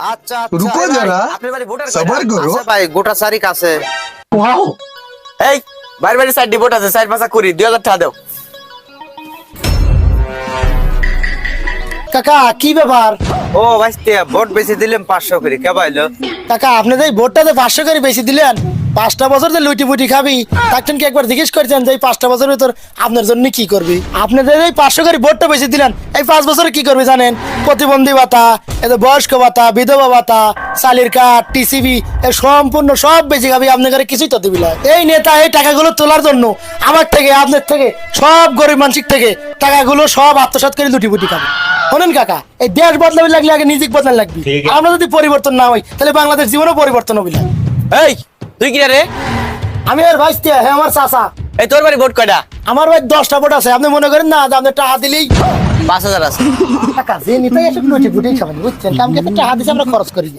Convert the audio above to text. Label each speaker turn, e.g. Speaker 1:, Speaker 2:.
Speaker 1: আচ্ছা
Speaker 2: रुको जरा
Speaker 1: আপনার বাড়ি ভোটার
Speaker 2: सबर करो
Speaker 1: আছে ভাই গোটা তারিখ আছে।
Speaker 3: ওয়াও
Speaker 1: এই বাড়ি বাড়ি সাইড ভোট আছে, সাইড পাঁচা করি 2000 টাকা দাও।
Speaker 3: কাকা কি ব্যাপার?
Speaker 1: ও ভাইস্তে ভোট বেশি দিলাম 500 করে কে পাইলো?
Speaker 3: কাকা আপনি যে এই ভোটটাতে 500 করে বেশি দিলেন, 5টা বছর যে লুটি পুটি খাবি তাকছেন কি একবার জিজ্ঞেস করছেন যে এই 5টা বছরের ভিতর আপনার জন্য কি করবি? আপনি যে এই 500 করে ভোটটা বেশি দিলেন, এই 5 বছরে কি করবে জানেন? প্রতিবন্ধী ভাতা, এই যে বয়স্ক ভাতা, বিধবা ভাতা, চালির কার্ড, টিসিবি, এই সম্পূর্ণ সব বেশি খাবি, আপনার ঘরে কিছুই তো দিবি না। এই নেতা এই টাকাগুলো তোলার জন্য আমার থেকে আপনার থেকে সব গরিব মানুষের থেকে টাকাগুলো সব আত্মসাৎ করে লুটি পুটি খাবে। শোনেন কাকা, এই দেশ বদলাবি লাগলে আগে নিজেকে বদলান লাগবে। আমরা যদি পরিবর্তন না হই তাহলে বাংলাদেশ জীবনও পরিবর্তন হবে না।
Speaker 1: এই তুই কি রে?
Speaker 3: আমি আর ভাইস্তে হ্যাঁ আমার চাচা।
Speaker 1: এই তোর বাড়ি ভোট কয়টা?
Speaker 3: আমার ভাই 10টা ভোট আছে। আপনি মনে করেন না যে আপনি টাকা দিলেই
Speaker 1: 5000 আছে।
Speaker 3: টাকা যে নিতে এসে লুটি পুটি খাবেন, বুঝছেন? কামকে টাকা দিছে আমরা খরচ করি।